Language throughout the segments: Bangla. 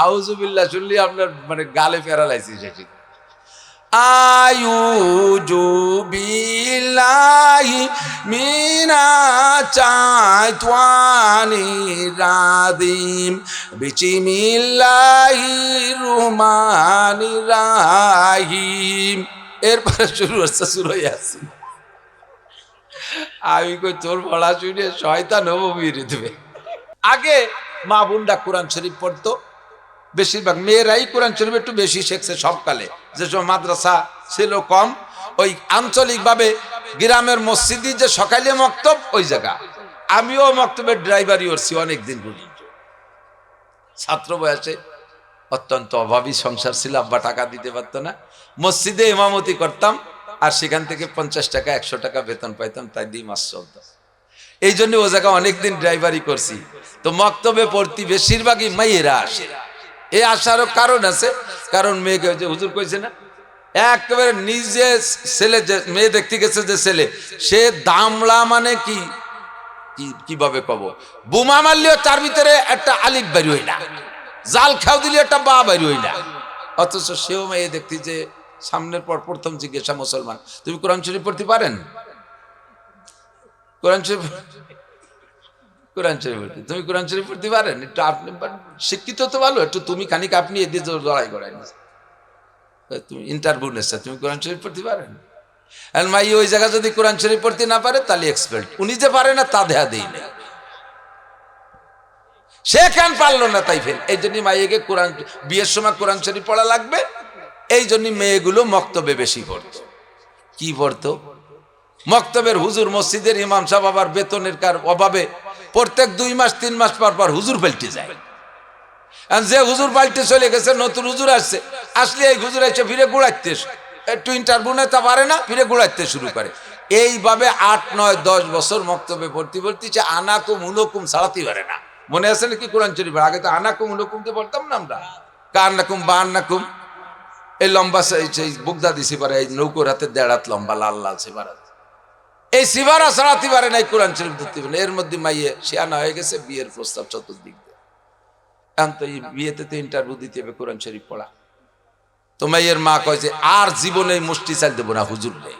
আউযুবিল্লাহ শুনলি আপনার মানে গালে প্যারালাইসিস এসে আউযু বিল্লাহি মিনাশ শাইতানির রাজিম বিসমিল্লাহির রহমানির রহিম। এরপরে শুরু হচ্ছে সূরা ইয়াসিন। আমি কই তোর পড়া শুনে শয়তান বেরিয়ে দেবে। আগে মা বোনরা কোরআন শরীফ পড়তো, বেশিরভাগ মেয়েরাই কোরআন শরীফ একটু বেশি শিখছে সবকালে, যেসব মাদ্রাসা ছিল কম। ওই আঞ্চলিকভাবে গ্রামের মসজিদে যে সকালে মক্তব, ওই জায়গা আমিও মক্তবের ড্রাইভারই করছি অনেকদিন পর্যন্ত। ছাত্র বয়সে অত্যন্ত অভাবী সংসার ছিল, আব্বা টাকা দিতে পারতো না, মসজিদে ইমামতি করতাম আর সেখান থেকে 50 টাকা 100 টাকা বেতন পাইতাম, তাই দিয়ে মাস চলত। এই জন্য ও জায়গা অনেকদিন ড্রাইভারি করছি। তো মক্তবে পড়তি বেশিরভাগই মেয়েরা আসে। এই আসারও কারণ আছে, কারণ মেয়েকে যে হুজুর কইছে না, একেবারে নিজে ছেলে যে মেয়ে দেখতে গেছে, যে ছেলে সে দামলা মানে কি কিভাবে কব, বোমা মারলেও তার ভিতরে একটা আলিফ বের হই না, জাল খাও দিলে একটা বা বের হই না। অথচ সেও মেয়ে দেখতে যে সামনের পর প্রথম জিজ্ঞাসা, মুসলমান তুমি কোরআন শরীফ পড়তে পারেন? কোরআন শরীফ তুমি কোরআন শরীফ পড়তে পারেন? একটু আপনি শিক্ষিত তো ভালো, একটু তুমি খানিক আপনি এদিকে লড়াই করাই না, তুমি ইন্টারভিউ নেছে, তুমি কোরআন শরীফ পড়তে পারেন? আর মাই ওই জায়গা যদি কোরআন শরীফ পড়তে না পারে তাহলে এক্সপার্ট, উনি যে পারে না তা দেয়া দেই না, সে কেন পারলো না তাই ফেল। এই জন্য মাইকে কোরআন বিয়ের সময় কোরআন শরীফ পড়া লাগবে। এই জন্য মেয়েগুলো মক্তবে বেশি পড়তো। কি পড়তো? মক্তবের হুজুর, মসজিদের ইমাম সাহেব আবার বেতনের কার অভাবে প্রত্যেক 2 মাস 3 মাস পর পর হুজুর পাল্টে যায়। আর যে হুজুর পাল্টে চলে গেছে, নতুন হুজুর আসছে, আসলে এই হুজুর এসে ফিরে গুড়াইতে, একটু ইন্টারভিউ নিতে পারে না, ফিরে গুড়াইতে শুরু করে। এইভাবে 8, 9, 10 বছর মক্তবে ভর্তি সে আনাকুম উনকুম ছাড়াতে পারে না। মনে আছে নাকি কোরআন শরীফ? আগে তো আনাকুম উনকুমতে পড়তাম না আমরা, কান্নাকুম বান্নাকুম, এই লম্বা সেই বুকদা দিছি পারে, এই নৌকোর হাতে 1.5 হাত লম্বা লাল লাল সিবারা, এই সিবারা ছাড়াতে পারে না, কোরআন শরীফ ধরতে পারে। এর মধ্যে মাইয়ে শিয়ানা হয়ে গেছে, বিয়ের প্রস্তাব চতুর্দিক দিয়ে। এখন তো এই বিয়েতে তো ইন্টারভিউ দিতে হবে কোরআন শরীফ পড়া। তো মাইয়ের মা কয় যে আর জীবনে মুষ্টি চাল দেবো না হুজুর নেই।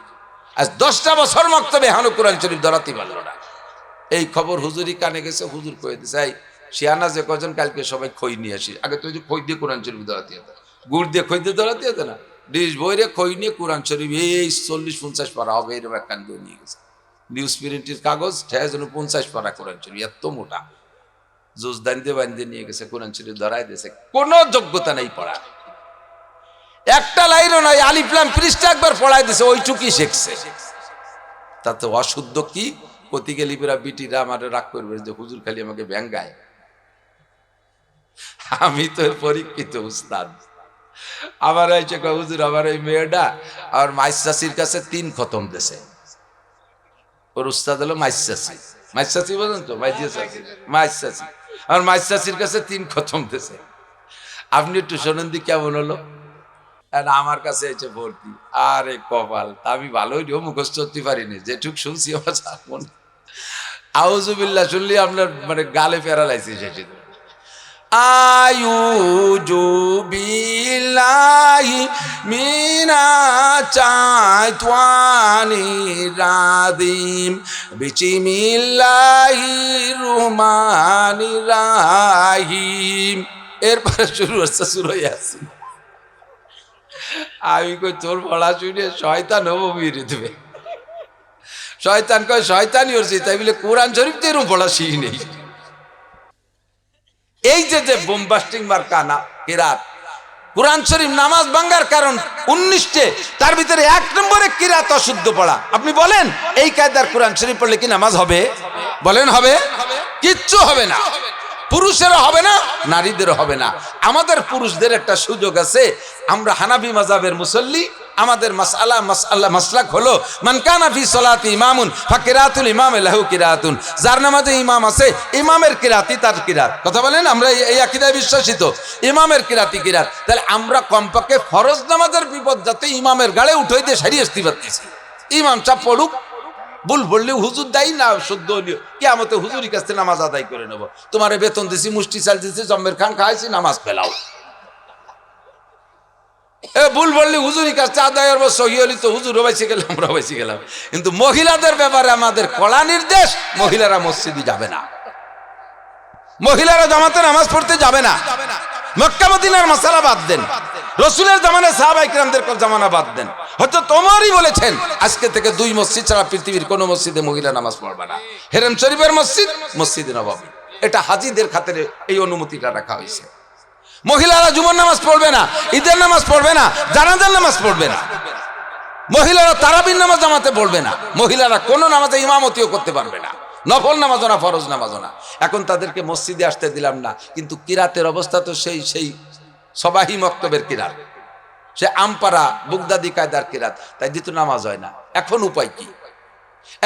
আজ 10টা বছর মক্তবে এখনো কোরআন শরীফ ধরাতে পারলো না। এই খবর হুজুরই কানে গেছে, হুজুর কয়ে দিছে, এই শিয়ানা যে কজন কালকে সবাই খই নিয়ে আসি। আগে তো খই দিয়ে কোরআন শরীফ ধরাতে হতো, গুড় দিয়ে খই দিয়ে ধরাতে হতো না, ডিশ বইরে খই নিয়ে কোরআন শরীফ এই 40-50 পারা হবে এরকম এক কান দিয়ে নিয়ে গেছে। নিউজ প্রিন্টের কাগজ ঠেয়া যেন 50 পারা কোরআন শরীফ, এত মোটা জুস দান দিয়ে বান্ধে নিয়ে গেছে, কোরআন শরীফ ধরাই দিয়েছে। কোনো যোগ্যতা নেই পড়া, একটা লাইনও নয়, আলিফ লাম পৃষ্ঠা একবার পড়াই দিছে, ওইটুকুই শিখছে। তাতে অশুদ্ধ কি কতিকে লিপিরা বিটিরা আমার রাগ করবে যে হুজুর খালি আমাকে ব্যাঙ্গায়। আমি তো পরীক্ষিত উস্তাদ। আমার এসে হুজুর আমার এই মেয়েটা আর মাইস চাষির কাছে 3 খতম দিয়েছে। ওর উস্তাদ হলো মাইস চাষি, মাইস চাষি বলেন তো, মাইস চাষি, আমার মাইস চাষির কাছে 3 খতম দিয়েছে। আপনি একটু শোনেন দি কেমন হলো। আমার কাছে এসে ভর্তি, আরে কপাল, আমি ভালোই মুখস্থ করতে পারিনি, যেটুক শুনছি আমার আউযুবিল্লাহ শুনলি আপনার মানে গালে প্যারালাইসিস এসে। আউযু বিল্লাহি মিনাশ শাইতানির রাজিম বিসমিল্লাহির রহমানির রহিম। এরপরে শুরু হচ্ছে সূরা ইয়াসিন। আমি কই তোর পড়া শুনে শয়তান বেরিয়ে দেবে। শয়তান কয় শয়তানি হচ্ছে, তাই বলে কোরআন শরীফ তো এরকম পড়া শিখি নেই। এই যে বোমবাস্টিং মার্কা না কিরাত, কোরআন শরীফ নামাজ ভাঙ্গার কারণ 19টে, তার ভিতরে 1 নম্বরে কিরাত অশুদ্ধ পড়া। আপনি বলেন এই কায়দার কোরআন শরীফ পড়লে কি নামাজ হবে? বলেন হবে? কিচ্ছু হবে না। পুরুষেরও হবে না, নারীদেরও হবে না। আমাদের পুরুষদের একটা সুযোগ আছে, আমরা হানাফি মাযহাবের মুসল্লি, আমাদের মাসলাক হলো মান কানা ফি সালাতি ইমামুন ফাকিরাতুল ইমাম লাহু কিরাতুন, যার নামাজে ইমাম আছে ইমামের কিরাতি তার কিরাত। কথা বলেন, আমরা এই আকীদায় বিশ্বাসিত, ইমামের কিরাতি কিরাত। তাহলে আমরা কমপক্ষে ফরজ নামাজের বিপদ যাতে ইমামের গাড়ে উঠাই দিয়ে সারিয়ে আসতে পারতেছি, ইমাম চাপ পড়ুক, ভুল বললেও হুজুর দায়ী না, শুদ্ধ হলেও কিয়ামতে হুজুরি কাছে নামাজ আদায় করে নেবো। তোমারে বেতন দিছি, মুষ্টি চাল দিছি, জম্মের খান খাইছি, নামাজ পেলাও। ভুল বললে হুজুরি কাছে আদায় করবো, সহি হলি তো হুজুর বেঁচে গেলাম, আমরা বেঁচে গেলাম। কিন্তু মহিলাদের ব্যাপারে আমাদের কড়া নির্দেশ, মহিলারা মসজিদে যাবে না, মহিলারা জামাতে নামাজ পড়তে যাবে না। মক্কা মদিনার মাসালা বাদ দেন, রসুলের জামানায় সাহাবায়ে কিরামদের জামানা বাদ দেন, হয়তো তোমারই বলেছেন আজকে থেকে 2 মসজিদ ছাড়া পৃথিবীর কোনো মসজিদে মহিলা নামাজ পড়বে না, হেরেম শরীফের মসজিদ, মসজিদে নববী। এটা হাজীদের খাতিরে এই অনুমতিটা রাখা হয়েছে। মহিলারা জুমার নামাজ পড়বে না, ঈদের নামাজ পড়বে না, জানাজার নামাজ পড়বে না, মহিলারা তারাবির নামাজ জামাতে পড়বে না, মহিলারা কোনো নামাজে ইমামতিও করতে পারবে না, নফল নামাজও না, ফরজ নামাজও না। এখন তাদেরকে মসজিদে আসতে দিলাম না, কিন্তু কিরাতের অবস্থা তো সেই সবাহি মক্তবের কিরাত, সে আমপারা বুগদাদি কায়দার কিরাত, তাই দিত নামাজ হয় না। এখন উপায় কি?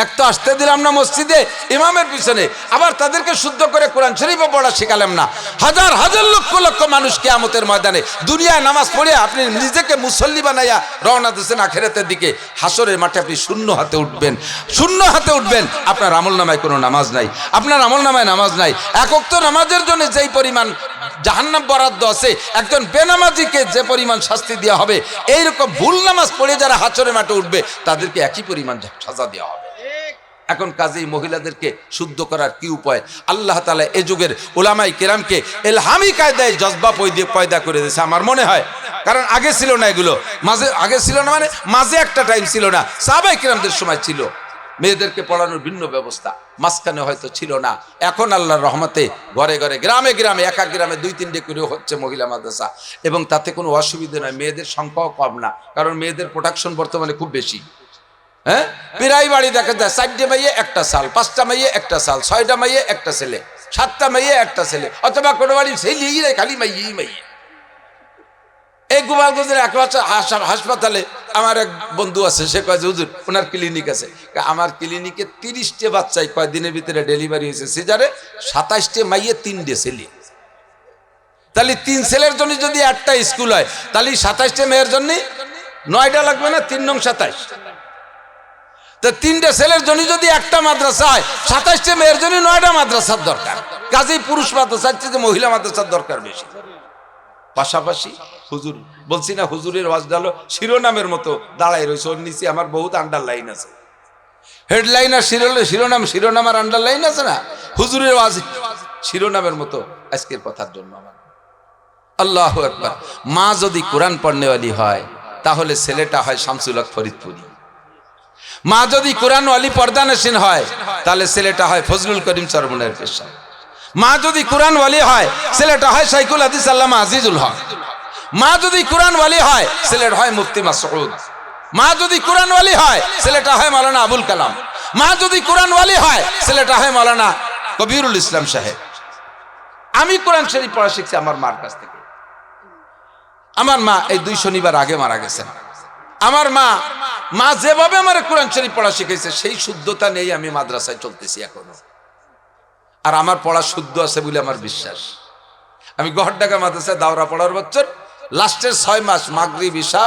এক তো আসতে দিলাম না মসজিদে ইমামের পিছনে, আবার তাদেরকে শুদ্ধ করে কোরআন শরীফও পড়া শিখালাম না। হাজার হাজার লক্ষ লক্ষ মানুষ কিয়ামতের ময়দানে দুনিয়ায় নামাজ পড়ে আপনি নিজেকে মুসল্লি বানাইয়া রওনা দিয়েছেন আখিরাতের দিকে। হাসরের মাঠে আপনি শূন্য হাতে উঠবেন, শূন্য হাতে উঠবেন। আপনার আমলনামায় কোনো নামাজ নাই, আপনার আমলনামায় নামাজ নাই। এক ওয়াক্ত নামাজের জন্য যেই পরিমাণ জাহান্নাম বরাদ্দ আছে, একজন বেনামাজিকে যে পরিমাণ শাস্তি দেওয়া হবে, এইরকম ভুল নামাজ পড়ে যারা হাসরের মাঠে উঠবে তাদেরকে একই পরিমাণ সাজা দেওয়া হবে। এখন কাজেই মহিলাদেরকে শুদ্ধ করার কি উপায়? আল্লাহ তাআলা এ যুগের উলামায়ে কেরামকে ইলহামি কায়দায় জজবা পয়দা করে দিয়েছে আমার মনে হয়। কারণ আগে ছিল না এগুলো, আগে ছিল না, মানে মাঝে একটা টাইম ছিল না, সাহাবায়ে কেরামদের সময় ছিল মেয়েদেরকে পড়ানোর ভিন্ন ব্যবস্থা, মাঝখানে হয়তো ছিল না। এখন আল্লাহর রহমতে ঘরে ঘরে, গ্রামে গ্রামে, এক এক গ্রামে 2-3টে করে হচ্ছে মহিলা মাদ্রাসা, এবং তাতে কোনো অসুবিধা নয়। মেয়েদের সংখ্যাও কম না, কারণ মেয়েদের প্রোডাকশন বর্তমানে খুব বেশি। হ্যাঁ, প্রায় বাড়ি দেখা যায় 4টে মেয়ে একটা সাল, 5টা মেয়ে একটা সাল, 6টা মেয়ে একটা ছেলে, 7টা মেয়ে একটা ছেলে, অথবা কোনো বাড়ি ছেলেই নাই, খালি মেয়েই মেয়ে। এই গোপালগঞ্জের এক হাসপাতালে আমার এক বন্ধু আছে, সে কয় যে হুজুর ওনার ক্লিনিক আছে, আমার ক্লিনিকে 30টে বাচ্চাই কয়েকদিনের ভিতরে ডেলিভারি হয়েছে সিজারে, 27টে মাইয়ে, 3টে ছেলে। তাহলে 3 ছেলের জন্য যদি একটা স্কুল হয়, তাহলে 27টে মেয়ের জন্য 9টা লাগবে না? 3 নং 27। তো 3টে ছেলের জন্য যদি একটা মাদ্রাসা হয়, 27টে মেয়ের জন্য 9টা মাদ্রাসার দরকার। কাজেই পুরুষ মাদ্রাসার চেয়ে মহিলা মাদ্রাসার দরকার বেশি। পাশাপাশি হুজুর বলছি না, হুজুরের ওয়াজ ডালো শিরোনামের মতো দাঁড়াই রয়েছে, ওর নিচে আমার বহুত আন্ডারলাইন আছে, হেডলাইন আর শিরোনাম আর আন্ডারলাইন আছে না। হুজুরের ওয়াজ শিরোনামের মতো আজকের কথার জন্য আমার। আল্লাহু আকবার। মা যদি কোরআন পড়নেওয়ালি হয়, তাহলে ছেলেটা হয় শামসুল হক ফরিদপুরি। মা যদি কোরআন ওয়ালি পর্দানসীন হয়, তাহলে ছেলেটা হয় ফজলুল করিম চরমনের পেশা। মা যদি কোরআন ওয়ালি হয়, ছেলেটা হয় শাইখুল হাদিস আল্লামা আজিজুল হক। মা যদি কোরআন ওয়ালি হয়, ছেলেটা হয় মুফতি মাসউদ। মা যদি কোরআন ওয়ালি হয়, ছেলেটা হয় মাওলানা আবুল কালাম। মা যদি কোরআন ওয়ালি হয়, ছেলেটা হয় মাওলানা কবিরুল ইসলাম সাহেব। আমি কোরআন শরীফ পড়া শিখছি আমার মার কাছ থেকে। আমার মা এই 2 শনিবার আগে মারা গেছেন। আমার মা যেভাবে আমার কোরআন শরীফ পড়া শিখেছে, সেই শুদ্ধতা নেই আমি মাদ্রাসায় চলতেছি এখনো। আর আমার পড়া শুদ্ধ আছে বলে আমার বিশ্বাস। আমি গহরডাঙ্গা মাদ্রাসায় দাওরা পড়ার বছর লাস্টের 6 মাস মাগরিব ঈশা,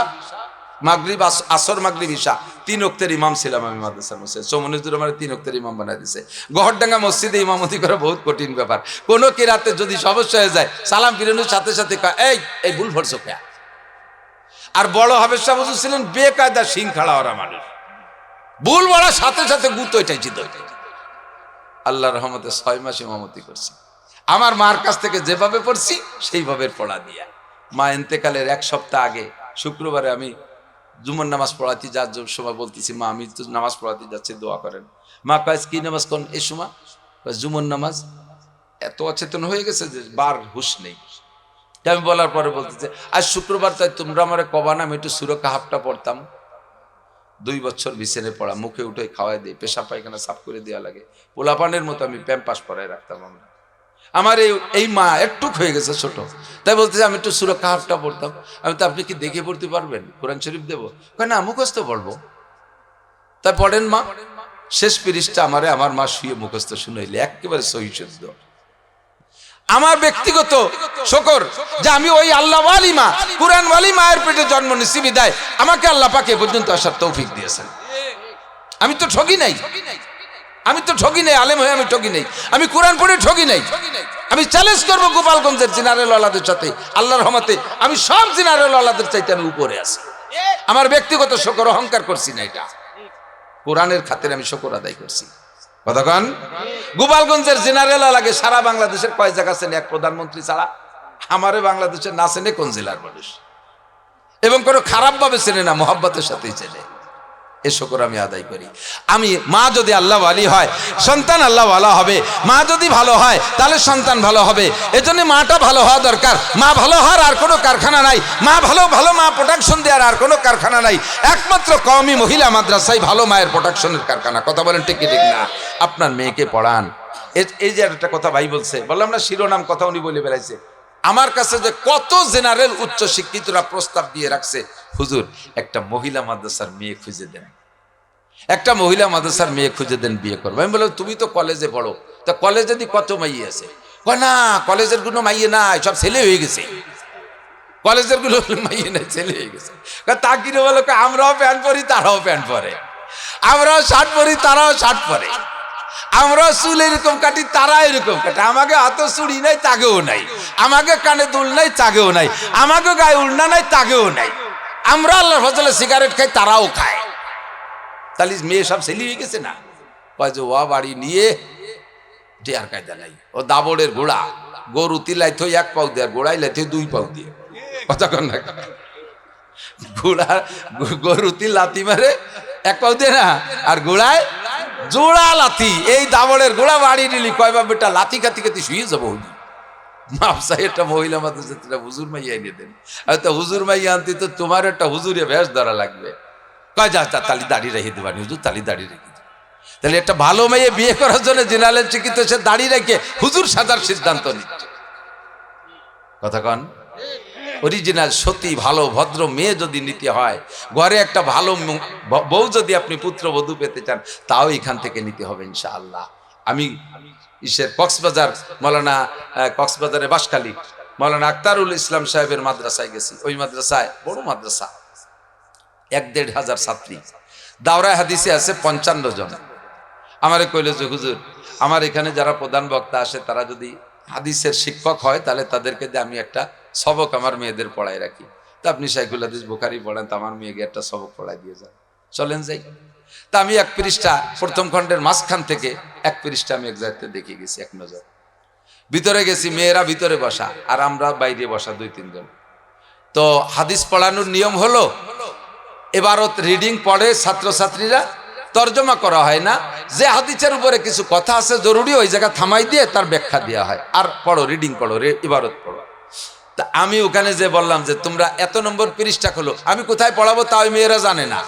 মাগরিব আসর মাগরিব ঈশা 3 ওয়াক্তের ইমাম ছিলাম আমি মাদ্রাসার মসজিদে। চৌমনিজুর আমার 3 ওয়াক্তের ইমাম বানায় দিয়েছে। গহরডাঙ্গা মসজিদে ইমামতি করা বহুত কঠিন ব্যাপার। কোনো কিরাতে যদি সমস্যা হয়ে যায়, সালাম ফিরানোর সাথে সাথে এই ভুল পড়ছো কে? আর বড় হাফেজ সাহেব হুজুর ছিলেন বেকায়দা সিং খাড়া ওরা মানুষ, ভুল বলার সাথে সাথে গুতো এটাই জিত। আল্লাহর রহমতে 6 মাস ইমামতি করছি। আমার মার কাছ থেকে যেভাবে পড়ছি সেইভাবে পড়া দিয়া। মা ইন্তেকালের 1 সপ্তাহ আগে শুক্রবারে আমি জুমার নামাজ পড়াতে যাওয়ার সময় বলতেছি, মা আমি তো নামাজ পড়াতে যাচ্ছি, দোয়া করেন। মা কয় কি নামাজ কোন? এই সময় জুমার নামাজ। এত অচেতন হয়ে গেছে যে বার হুশ নেই। আমি বলার পরে বলতেছে, আজ শুক্রবার, তাই তোমরা আমার কবা না আমি একটু সূরা কাহাফটা পড়তাম। 2 বছর বিছানে পড়া, মুখে উঠে খাওয়াই দিই, পেশা পায়খানা সাফ করে দেওয়া লাগে, পোলাপানের মতো আমি প্যাম্পাস পরাই রাখতাম। আমার এই মা একটু হয়ে গেছে ছোট, তাই বলতেছে আমি একটু সূরা কাহাফটা পড়তাম। আমি তো, আপনি কি দেখে পড়তে পারবেন? কোরআন শরীফ দেবো? না, মুখস্থ পড়বো। তাই পড়েন মা। শেষ পৃষ্ঠা আমার মা শুয়ে মুখস্থ শুনাইলে একেবারে সহি শুদ্ধ। আমার ব্যক্তিগত শকর যে আমি ওই আল্লাহ ওয়ালি মা, কুরআন ওয়ালি মায়ের পেটে জন্ম নিছি বিদায় আমাকে আল্লাহ পাক এ পর্যন্ত আসার তৌফিক দিয়েছেন। আমি তো ঠকি নাই, আমি তো ঠকি নাই, আলেম হয়ে আমি ঠকি নাই, আমি কোরআন পড়ে ঠকি নাই। আমি চ্যালেঞ্জ করবো গোপালগঞ্জের জেনারেল ওয়ালাদের সাথে, আল্লাহর রহমতে আমি সব জেনারেল ওয়ালাদের চাইতে আমি উপরে আছি। আমার ব্যক্তিগত শকর অহংকার করছি না, এটা কোরআনের খাতিরে আমি শকর আদায় করছি। কতক্ষণ গোপালগঞ্জের জেনারেল লাগে সারা বাংলাদেশের কয় জায়গা চেনে এক প্রধানমন্ত্রী ছাড়া? আমারে বাংলাদেশের না চেনে কোন জেলার মানুষ, এবং কোনো খারাপ ভাবে চেনে না, মোহাব্বতের সাথেই চেনে। এ শকর আমি আদায় করি। আমি মা যদি আল্লাহ ওয়ালি হয়, সন্তান আল্লাহ ওয়ালা হবে। মা যদি ভালো হয় তাহলে সন্তান ভালো হবে। এজন্য মাটা ভালো হওয়া দরকার। মা ভালো হওয়ার আর কোনো কারখানা নাই, মা ভালো মা প্রোডাকশন দেওয়ার আর কোনো কারখানা নাই। একমাত্র কওমি মহিলা মাদ্রাসায় ভালো মায়ের প্রোডাকশনের কারখানা। কথা বলেন ঠিক কি ঠিক না? আপনার মেয়েকে পড়ান। এই যে একটা কথা ভাই বলছে, বললাম না শিরোনাম কথা উনি বলে বেড়াইছে। আমার কাছে যে কত জেনারেল উচ্চ শিক্ষিতরা প্রস্তাব দিয়ে রাখছে, হুজুর একটা মহিলা মাদ্রাসার মেয়ে খুঁজে দেন, একটা মহিলা মাদ্রাসার মেয়ে খুঁজে দেন, বিয়ে করবো। আমি বললাম তুমি তো কলেজে পড়ো, তা কলেজে দি কত মাইয়ে আছে? না, কলেজের কোনো মাইয়ে নাই, সব ছেলে হয়ে গেছে। কলেজের গুলো মাইয়ে নাই, ছেলে হয়ে গেছে। তা কিনে বলো, আমরাও প্যান্ট পরি তারাও প্যান্ট পরে, আমরাও শার্ট পরি তারাও শার্ট পরে, আমরাও চুল এরকম কাটি তারা এরকম কাটে। আমাকে হাতে চুড়ি নাই তাকেও নাই, আমাকে কানে দুল নাই তাকেও নাই, আমাকে গায়ে উড়না নাই তাকেও নাই। আমরা আল্লাহর ফজলে সিগারেট খাই তারাও খায়। তাহলে মেয়ে সব ছেলে হয়ে গেছে না? কয় যে ও বাড়ি নিয়ে দেয়ার কায়দা নাই, ও দাবড়ের ঘোড়া, গরু তিলাই থই এক পাউ দিয়ে, গোড়াই লাইথই দুই পাউ দিয়ে। কতক্ষণ না ঘোড়া গরুতি লাথি মারে এক পাউ দিয়ে না, আর গোড়ায় জোড়া লাথি। এই দাবড়ের গোড়া বাড়ি নিলি কয় বা বেটা লাথি খাতি খাতি শুয়ে যাবো। মাপসাই একটা মহিলা মাদ্রাসা হুজুর মাইয়া এনে দেন। হয়তো হুজুর মাইয়া আনতে তো তোমার একটা হুজুরে ভেষ ধরা লাগবে। কয় যা তালি দাড়ি রেখে দেবানি হুজুর, তালি দাড়ি রেখে দেব। তাহলে একটা ভালো মেয়ে বিয়ে করার জন্য জেনারেল চিকিৎসা সে দাড়ি রেখে হুজুর সাজার সিদ্ধান্ত নিচ্ছে। কথা কন, অরিজিনাল সত্যি ভালো ভদ্র মেয়ে যদি নিতে হয়, ঘরে একটা ভালো বউ যদি আপনি পুত্রবধূ পেতে চান, তাও এখান থেকে নিতে হবে ইনশাআল্লাহ। আমি কক্সবাজার মৌলানা কক্সবাজারে বাঁশখালী মৌলানা আক্তারুল ইসলাম সাহেবের মাদ্রাসায় গেছি। ওই মাদ্রাসায় বড় মাদ্রাসা, 1-1.5 ছাত্রী, দাওরায় হাদিসে আছে 55 জন। আমারে কইল যে হুজুর আমার এখানে যারা প্রধান বক্তা আসে তারা যদি হাদিসের শিক্ষক হয় তাহলে তাদেরকে দিয়ে আমি একটা সবক আমার মেয়েদের পড়াই রাখি। তা আপনি শাইখুল হাদিস বুখারী পড়েন, তো আমার মেয়েকে একটা সবক পড়াই দিয়ে যান, চলেন যাই। তা আমি এক পৃষ্ঠা প্রথম খণ্ডের মাঝখান থেকে এক পৃষ্ঠা আমি এক জায়গাতে দেখে গেছি, এক নজর ভিতরে গেছি, মেয়েরা ভিতরে বসা আর আমরা বাইরে বসা 2-3 জন। তো হাদিস পড়ানোর নিয়ম হলো এবারত রিডিং পড়ে ছাত্রছাত্রীরা, তর্জমা করা হয় না, যে হাদিসের উপরে কিছু কথা আছে জরুরি ওই জায়গা থামাই দিয়ে তার ব্যাখ্যা দেওয়া হয়, আর পড়ো রিডিং পড়ো, ইবারত পড়ো। তা আমি ওখানে যে বললাম যে তোমরা এত নম্বর পৃষ্ঠা খোলো, আমি কোথায় পড়াবো তা ওই মেয়েরা জানে না।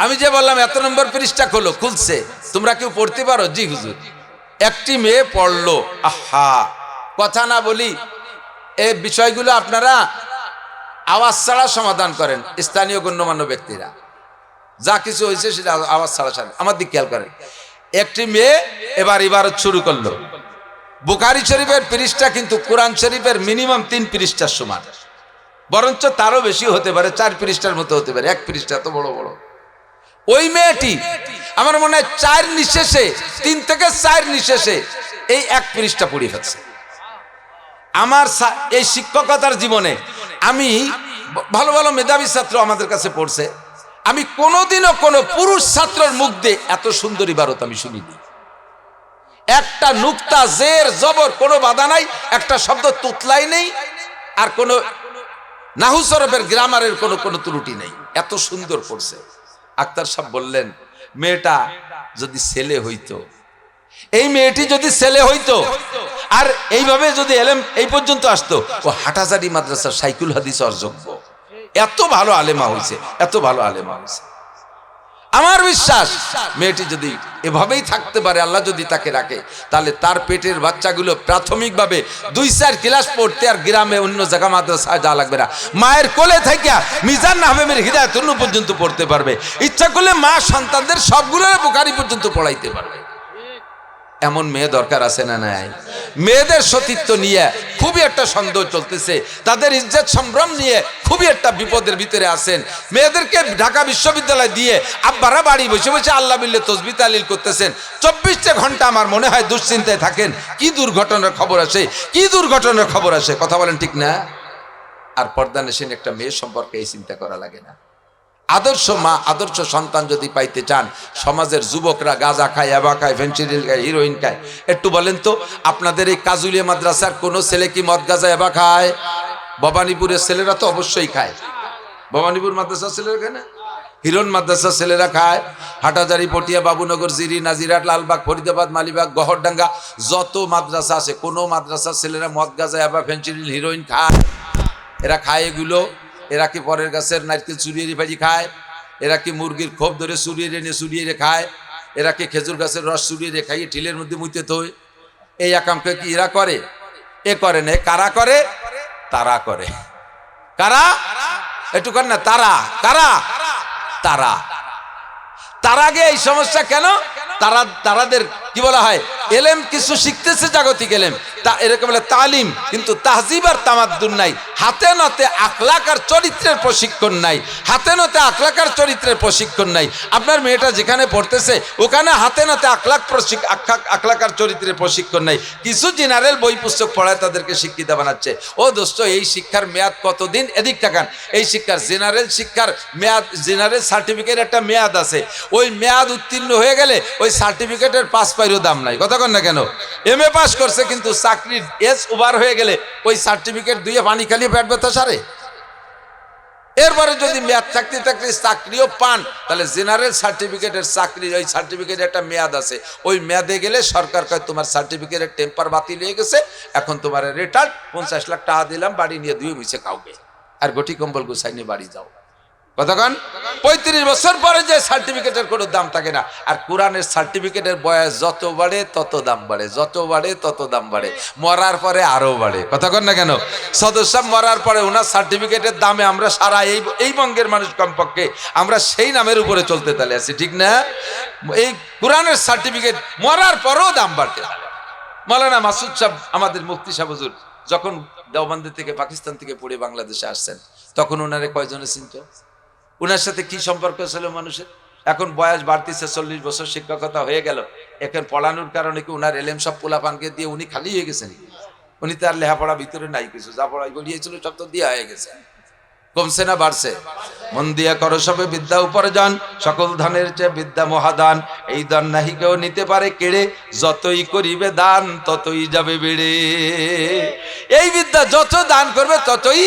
আমি যে বললাম এত নম্বর পৃষ্ঠা খোলো, খুলছে, তোমরা কেউ পড়তে পারো? জি হুজুর। একটি মেয়ে পড়লো। আহা, কথা না বলি, এই বিষয়গুলো আপনারা আওয়াজ ছাড়া সমাধান করেন, স্থানীয় গণ্যমান্য ব্যক্তিরা, যা কিছু হয়েছে সেটা আওয়াজ ছাড়া ছাড়েন। আমার দিক খেয়াল করেন। একটি মেয়ে এবার ইবারত শুরু করলো। বুখারী শরীফের পৃষ্ঠা কিন্তু কোরআন শরীফের মিনিমাম 3 পৃষ্ঠার সমান, বরঞ্চ তারও বেশি হতে পারে, 4 পৃষ্ঠার মতো হতে পারে, 1 পৃষ্ঠা তো বড় বড়। ওই মেয়েটি আমার মনে হয় 4 নিঃশেষে 3 থেকে 4 নিঃশেষে এই 1 পৃষ্ঠা পড়ে ফেলছে। আমার এই শিক্ষকতার জীবনে আমি ভালো ভালো মেধাবী ছাত্র আমাদের কাছে পড়ছে, আমি কোনোদিনও কোনো পুরুষ ছাত্রের মুখ দিয়ে এত সুন্দর ইবারত আমি শুনিনি। একটা নুক্তা জের জবর কোনো বাধা নাই, একটা শব্দ তুতলাই নেই, আর কোনো নাহু সরফের গ্রামারের কোনো কোনো ত্রুটি নেই, এত সুন্দর পড়ছে। আক্তার সাহেব বললেন মেয়েটা যদি ছেলে হইতো, এই মেয়েটি যদি ছেলে হইতো আর এইভাবে যদি এলেম এই পর্যন্ত আসতো, ও হাটাজারি মাদ্রাসার শাইখুল হাদিস অযোগ্য। এত ভালো আলেমা হয়েছে, এত ভালো আলেমা হয়েছে। আমার বিশ্বাস মেয়েটি যদি এভাবেই থাকতে পারে, আল্লাহ যদি তাকে রাখে, তাহলে তার পেটের বাচ্চাগুলো প্রাথমিকভাবে 2-4 ক্লাস পড়তে আর গ্রামে অন্য জায়গা মাদ্রাসায় যাওয়া লাগবে না। মায়ের কোলে থেকে মিজান আহমেদের হিদায়াতুন্নূর পর্যন্ত পড়তে পারবে। ইচ্ছা করলে মা সন্তানদের সবগুলো বুখারী পর্যন্ত পড়াইতে পারবে। এমন মেয়ে দরকার আছে না নাই? মেয়েদের সতীত্ব নিয়ে খুবই একটা সন্দেহ চলতেছে, তাদের ইজ্জত সম্ভ্রম নিয়ে খুবই একটা বিপদের ভিতরে আছেন। মেয়েদেরকে ঢাকা বিশ্ববিদ্যালয় দিয়ে আব্বারা বাড়ি বসে বসে আল্লাহ বিল্লে তসবিহ তাহলিল করতেছেন, 24টা ঘন্টা আমার মনে হয় দুশ্চিন্তায় থাকেন, কি দুর্ঘটনার খবর আসে, কি দুর্ঘটনার খবর আসে। কথা বলেন ঠিক না? আর পর্দা নেশিন একটা মেয়ে সম্পর্কে এই চিন্তা করা লাগে না। আদর্শ মা, আদর্শ সন্তান যদি পাইতে চান, সমাজের যুবকরা গাঁজা খায়, ইয়াবা খায়, ফেন্সিডিল খায়, হিরোইন খায়, একটু বলেন তো আপনাদের এই কাজুলিয়া মাদ্রাসার কোনো ছেলে কি মদ গাঁজা ইয়াবা খায়? ভবানীপুরের ছেলেরা তো অবশ্যই খায়। ভবানীপুর মাদ্রাসার ছেলেরা খায় না? হিরণ মাদ্রাসার ছেলেরা খায়। হাটাজারি, পটিয়া, বাবুনগর, জিরি, নাজিরাট, লালবাগ, ফরিদাবাদ, মালিবাগ, গহরডাঙ্গা, যত মাদ্রাসা আছে কোনো মাদ্রাসার ছেলেরা মদ গাঁজা ইয়াবা ফেন্সিডিল হিরোইন খায়? এরা খায় এগুলো? এরা কি পরের গাছের নারকেল চুরিয়ে ভাজি খায়? এরা কি মুরগির খোপ ধরে চুরিয়ে খায়? এরা কি খেজুর গাছের রস চুরিয়ে খাইয়ে টিলের মধ্যে মুইতে থই? এই একামকে কি এরা করে? এ করে না। কারা করে? তারা করে। কারা? একটু কর না। তারা কারা? তারা। তার আগে এই সমস্যা কেন? তারাদের কি বলা হয়, এলেম কিছু শিখতেছে, জাগতিক এলেম, তা এরকম বলে তালিম, কিন্তু তাহজিব আর তামাদ্দুন নাই। হাতে নাতে আখলাক আর চরিত্রের প্রশিক্ষণ নাই। হাতে নাতে আখলাক আর চরিত্রের প্রশিক্ষণ নাই। আপনার মেয়েটা যেখানে পড়তেছে ওখানে হাতে নাতে আখলাক আর চরিত্রের প্রশিক্ষণ নাই। কিছু জেনারেল বই পুস্তক পড়ায় তাদেরকে শিক্ষিত বানাচ্ছে। ও দোস্ত, এই শিক্ষার মেয়াদ কতদিন? এদিক তাকান। এই শিক্ষার জেনারেল মেয়াদ, জেনারেল সার্টিফিকেট একটা মেয়াদ আছে। ওই মেয়াদ উত্তীর্ণ হয়ে গেলে ওই সার্টিফিকেটের পাস পাইরও দাম নাই। কথা কন না কেন? এম এ পাস করছে কিন্তু চাকরির এজ ওভার হয়ে গেলে ওই সার্টিফিকেট দিয়ে পানি খালি পেট ব্যথা সারে। এরপরে যদি মেয়াদ থাকতে চাকরিও পান, তাহলে জেনারেল সার্টিফিকেটের চাকরি, ওই সার্টিফিকেটের একটা মেয়াদ আছে। ওই মেয়াদে গেলে সরকার কয় তোমার সার্টিফিকেটের টেম্পার বাতিল হয়ে গেছে, এখন তোমার রিটার্ন 50 লাখ টাকা দিলাম, বাড়ি নিয়ে দুই মিশে কাউকে, আর গটি কম্বল গুছাই নিয়ে বাড়ি যাও। কতক্ষণ? 35 বছর পরে যে সার্টিফিকেটের কোনো দাম থাকে না। আর কোরআনের সার্টিফিকেটের বয়স যত বাড়ে তত দাম বাড়ে, যত বাড়ে তত দাম বাড়ে, মরার পরে আরো বাড়ে। কতক্ষণ না কেন? সদস্য মরার পরে ওনার সার্টিফিকেটের দামে আমরা সারা এই বঙ্গের মানুষ কমপক্ষে আমরা সেই নামের উপরে চলতে তালে আছি, ঠিক না? এই কোরআনের সার্টিফিকেট মরার পরেও দাম বাড়তে থাকে। মাওলানা মাসুদ সাহেব, আমাদের মুফতি সাহেব হুজুর, যখন দেওবন্দি থেকে, পাকিস্তান থেকে পড়ে বাংলাদেশে আসছেন, তখন ওনারে কয়জনে চিনত? উনার সাথে কি সম্পর্ক ছিল মানুষের? এখন বয়স বাড়তিছে, 40 বছর শিক্ষকতা হয়ে গেল। এখন পড়ানোর কারণে কি উনার এলেম সব পোলাপানকে দিয়ে উনি খালি হয়ে গেছেন? উনি তার লেখাপড়া ভিতরে নাই কিছু, যা পড়াই বলিয়েছিল সব তো দিয়া হয়ে গেছে। কমছে না বাড়ছে? মন দিয়া করো সবে বিদ্যা উপার্জন, সকল ধনের চেয়ে বিদ্যা মহাদান, এই দান নাহি কেউ নিতে পারে কেড়ে, যতই করিবে দান ততই যাবে বেড়ে। এই বিদ্যা যত দান করবে ততই।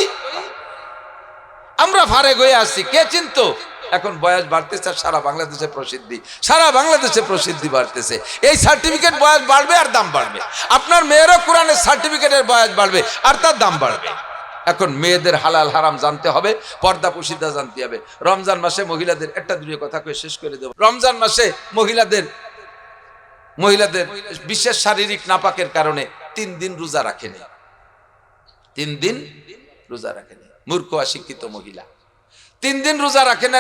আমরা ফারেক হয়ে আসছি, কে চিন্ত? এখন বয়স বাড়তেছে, সারা বাংলাদেশে প্রসিদ্ধি, সারা বাংলাদেশে প্রসিদ্ধি বাড়তেছে। এই সার্টিফিকেট বয়স বাড়বে আর দাম বাড়বে। আপনার মেয়েরও কোরআনের সার্টিফিকেটের বয়স বাড়বে আর তার দাম বাড়বে। এখন মেয়েদের হালাল হারাম জানতে হবে, পর্দা পুশিদা জানতে হবে। রমজান মাসে মহিলাদের একটা দুটো কথা কয়ে শেষ করে দেব। রমজান মাসে মহিলাদের বিশেষ শারীরিক নাপাকের কারণে 3 দিন রোজা রাখেনি। 3 দিন রোজা রাখেনি। মূর্খ অশিক্ষিত মহিলা 3 দিন রোজা রাখেন,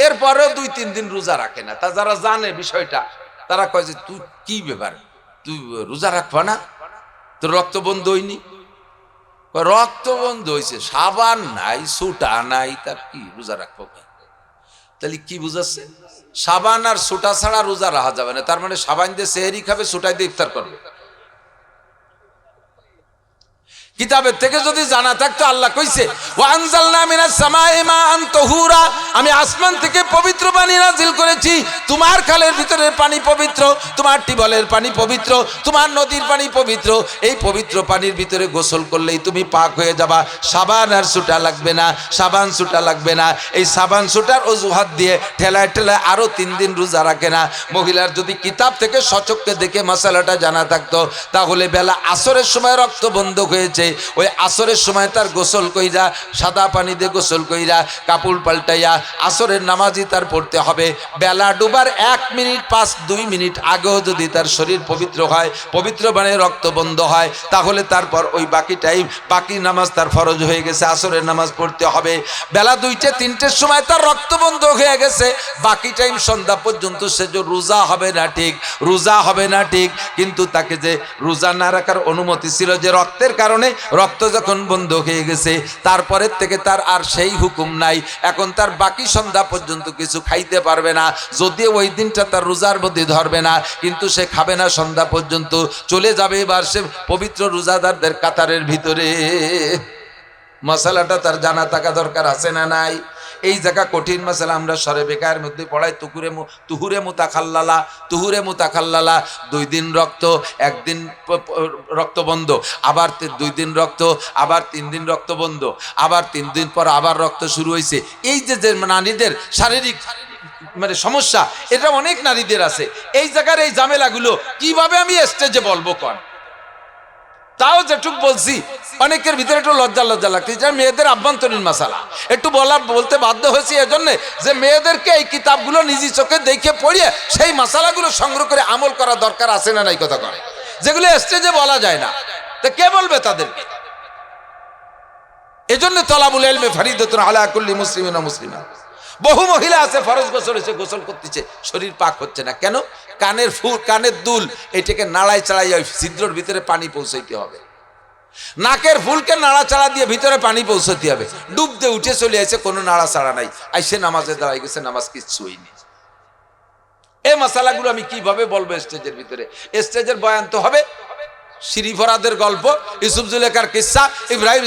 এরপরেও 2-3 দিন রোজা রাখে না। তা যারা জানে বিষয়টা তারা কয় যে তুই কি ব্যাপার, তুই রোজা রাখবা না? তোর রক্ত বন্ধ হয়নি? রক্ত বন্ধ হয়েছে, সাবান নাই, সুটা নাই, তার কি রোজা রাখবো? তাহলে কি বুঝাচ্ছে? সাবান আর সুটা ছাড়া রোজা রাখা যাবে না। তার মানে সাবান দিয়ে সেহরি খাবে, সুটাই দিয়ে ইফতার করবে। কিতাবের থেকে যদি জানা থাকতো, আল্লাহ কইছে ওয়ানজালনা মিনাস সামাই মাআন তাহুরা, আমি আসমান থেকে পবিত্র পানি নাজিল করেছি। তোমার খালের ভিতরের পানি পবিত্র, তোমার টিউবওয়েলের পানি পবিত্র, তোমার নদীর পানি পবিত্র। এই পবিত্র পানির ভিতরে গোসল করলেই তুমি পাক হয়ে যাবা। সাবান আর সুটা লাগবে না, সাবান সুটা লাগবে না। এই সাবান সুটার অজুহাত দিয়ে ঠেলায় আরো 3 দিন রোজা রাখে না। মহিলার যদি কিতাব থেকে সচক্ষে দেখে মশালাটা জানা থাকতো, তাহলে বেলা আসরের সময় রক্ত বন্ধ হয়েছে, ওই আসরের সময় তার গোসল কইরা সাদা পানি দিয়ে গোসল কইরা কাপড় পাল্টাইয়া আসরের নামাজই তার পড়তে হবে। বেলা ডুবার 1 মিনিট 2 মিনিট আগেও যদি তার শরীর পবিত্র হয়, পবিত্র মানে রক্ত বন্ধ হয়, তাহলে তারপর ওই বাকি টাইম বাকি নামাজ তার ফরজ হয়ে গেছে, আসরের নামাজ পড়তে হবে। বেলা 2-3টের সময় তার রক্ত বন্ধ হয়ে গেছে, বাকি টাইম সন্ধ্যা পর্যন্ত সে যে রোজা হবে না ঠিক, রোজা হবে না ঠিক, কিন্তু তাকে যে রোজা না রাখার অনুমতি ছিল, যে রক্তের কারণে রক্ত যখন বন্ধ হয়ে গেছে তারপরের থেকে তার আর সেই হুকুম নাই, এখন তার বাকি সন্ধ্যা পর্যন্ত কিছু খাইতে পারবে না। যদিও ওই দিনটা তার রোজার মধ্যে ধরবে না, কিন্তু সে খাবে না সন্ধ্যা পর্যন্ত, চলে যাবে এবার সে পবিত্র রোজাদারদের কাতারের ভিতরে। মশালাটা তার জানা থাকা দরকার আছে না নাই? এই জায়গা কঠিন মশালা আমরা সরে বেকার মধ্যে পড়াই। তুহুরে মুতাখাল্লালা, তুহুরে মুতাখাল্লালা, 2 দিন রক্ত, 1 দিন রক্ত বন্ধ, আবার 2 দিন রক্ত, আবার 3 দিন রক্ত বন্ধ, আবার 3 দিন পর আবার রক্ত শুরু হয়েছে। এই যে নারীদের শারীরিক মানে সমস্যা, এটা অনেক নারীদের আছে। এই জায়গার এই ঝামেলাগুলো কিভাবে আমি স্টেজে বলবো কোন? তাও যেটুক বলছি অনেকের ভিতরে একটু লজ্জা লাগছে, যে মেয়েদের আভ্যন্তরীণ মাসালা একটু বলতে বাধ্য হয়েছি এজন্য যে মেয়েদেরকে এই কিতাবগুলো নিজ চোখে দেখে পড়িয়ে সেই মাসালাগুলো সংগ্রহ করে আমল করা দরকার আছে না নাই কথা করে, যেগুলো স্টেজে বলা যায় না। তো কে বলবে তাদেরকে? এজন্য তলাবুল ইলমে ফরিদাতুন আলা কুল্লি মুসলিমিন ওয়া মুসলিমা। বহু মহিলা আছে ফরজ গোসল হয়েছে, গোসল করতেছে, শরীর পাক হচ্ছে না কেন? কানের ফুল, কানের দুল, এটাকে নাড়ায় চাড়াই ওই ছিদ্রর ভিতরে পানি পৌঁছাইতে হবে। নাকের ফুলকে নাড়াচাড়া দিয়ে ভিতরে পানি পৌঁছাতে হবে। ডুব দিয়ে উঠে চলে আসে, কোনো নাড়াচাড়া নাই, আইসে নামাজে দাঁড়াই গেছে, নামাজ কিচ্ছু হয়নি। এই মশালাগুলো আমি কিভাবে বলবো স্টেজের ভিতরে? স্টেজের বয়ান তো হবে শিরি ফরাদের গল্প, ইউসুফ জুলেখার কিস্সা, ইব্রাহিম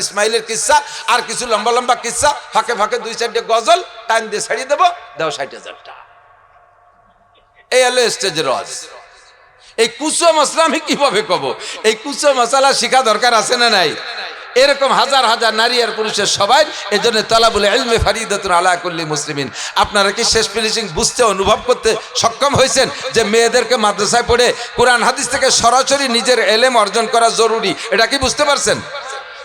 ইসমাইলের কিস্সা, আর কিছু লম্বা লম্বা কিস্সা, ফাঁকে ফাঁকে 2-4টে গজল টাইম দিয়ে ছাড়িয়ে দেবো, দাও 60,000 টাকা। এই হলো স্টেজের ওয়াজ। এই কুসো মশলা আমি কিভাবে কব? এই কুসো মশলা শিখা দরকার আছে না নাই? এরকম হাজার হাজার নারী আর পুরুষের সবাই, এজন্য তালাবুল ইলমে ফরিদাতুন আলা কুল্লি মুসলিমিন। আপনারা কি শেষ ফিনিশিং বুঝতে, অনুভব করতে সক্ষম হয়েছেন যে মেয়েদেরকে মাদ্রাসায় পড়ে কোরআন হাদিস থেকে সরাসরি নিজের এলেম অর্জন করা জরুরি? এটা কি বুঝতে পারছেন?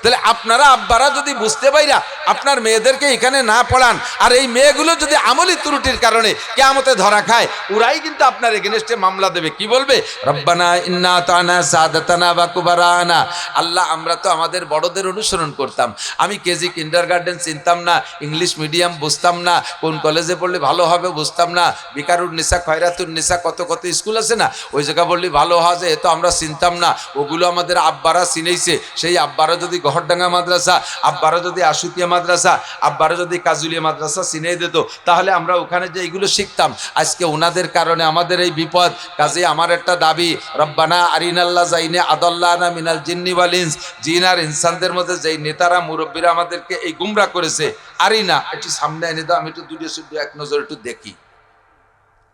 তাহলে আপনারা আব্বারা যদি বুঝতে পাইরা আপনার মেয়েদেরকে এখানে না পড়ান, আর এই মেয়েগুলো যদি আমলি ত্রুটির কারণে কিয়ামতে ধরা খায়, ওরাই কিন্তু আপনার এগেইনস্টে মামলা দেবে। কি বলবে? রব্বানা ইন্না আতানা সাদাতানা ওয়া কুবারানা। আল্লাহ, আমরা তো আমাদের বড়দের অনুসরণ করতাম। আমি কেজি কিন্ডারগার্টেন চিনতাম না, ইংলিশ মিডিয়াম বুঝতাম না, কোন কলেজে পড়লে ভালো হবে বুঝতাম না, বিকারুন নিসা, খয়রাতুন নিসা, কত কত স্কুল আছে না, ওই জায়গা বললে ভালো হয়, এ তো আমরা চিনতাম না। ওগুলো আমাদের আব্বারা চিনেইছে। সেই আব্বারা যদি গহরডাঙ্গা মাদ্রাসা, আব্বারা যদি আশুতিয়া মাদ্রাসা, আব্বারা যদি কাজুলিয়া মাদ্রাসা চিনে দিত, তাহলে আমরা ওখানে যে এইগুলো শিখতাম। আজকে ওনাদের কারণে আমাদের এই বিপদ। কাজে আমার একটা দাবি, রব্বানা আরিনাল্লাহ জাইনে আদাল্লানা মিনাল জিন্নি ওয়াল ইনস, জিন আর ইনসানদের মধ্যে যেই নেতারা মুরব্বীরা আমাদেরকে এই গুমরা করেছে, আরিনা, একটু সামনে এনে দাও, আমি একটু দুটো শুধু এক নজর একটু দেখি।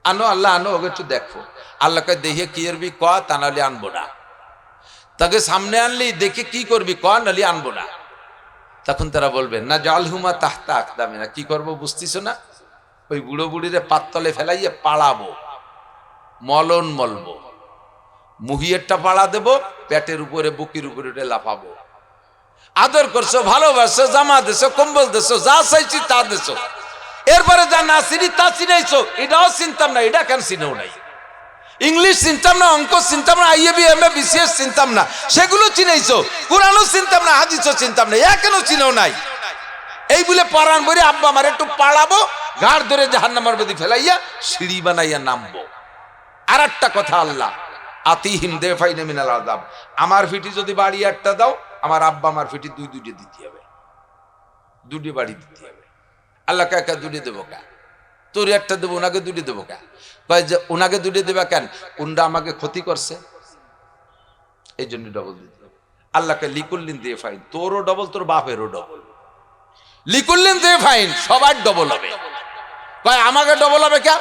আনো আল্লাহ, আনো, ওকে একটু দেখো। আল্লাহকে দেখে কি করবি ক, তা নাহলে আনবো না। তাকে সামনে আনলি দেখে কি করবি ক, নাহলে আনবো না। তখন তারা বলবেন না জালহুমা তাহতা আকদামিনা, কি করবো বুঝতিস না? ওই বুড়ো বুড়িরে পাততলে ফেলাইয়ে পাড়াবো, মলন মলবো, মুহিয়েরটা পাড়া দেবো, পেটের উপরে বুকির উপরে উঠে লাফাবো। আদর করছো, ভালোবাসো, জামা দেছো, কম্বল দেছো, যা চাইছি তা দেছো। এরপরে যা না চিনি তা চিনাইছো, এটাও চিনতাম না, এটা কেন চিনেও নাই। ইংলিশ চিনতাম না, অঙ্ক চিনতাম না, আইএবি এমএ বিসিএস চিনতাম না, সেগুলো চিনাইছো। কোরআনও চিনতাম না, হাদিসও চিনতাম না, কেন চিনেও নাই? এই বলে পরাণ বলে আব্বা আমার একটু পাড়াবো, ঘাড় ধরে জাহান্নামের মধ্যে ফেলাইয়া সিঁড়ি বানাইয়া নামবো। আর একটা কথা, আল্লাহ আতিহিম দেফাইনা মিনাল আযাব, আমার ফিটি যদি বাড়ি একটা দাও, আমার আব্বা আমার ফিটি দুইটে দিতে হবে, 2টি বাড়ি দিতে হবে। আল্লাহ কাকা 2টি দেবো কা? তোর একটা দেবো, ওনাকে 2টি দেবো কা? কয় যে ওনাকে 2টি দেবা কেন? কোনটা আমাকে ক্ষতি করছে, এই জন্য ডবল দিতে হবে। আল্লাহকে লিকুল্লিন দিয়ে ফাইন, তোরও ডবল, তোর বাপেরও ডবল। লিকুল্লিন দিয়ে ফাইন, সবার ডবল হবে। কয় আমাকে ডবল হবে কে?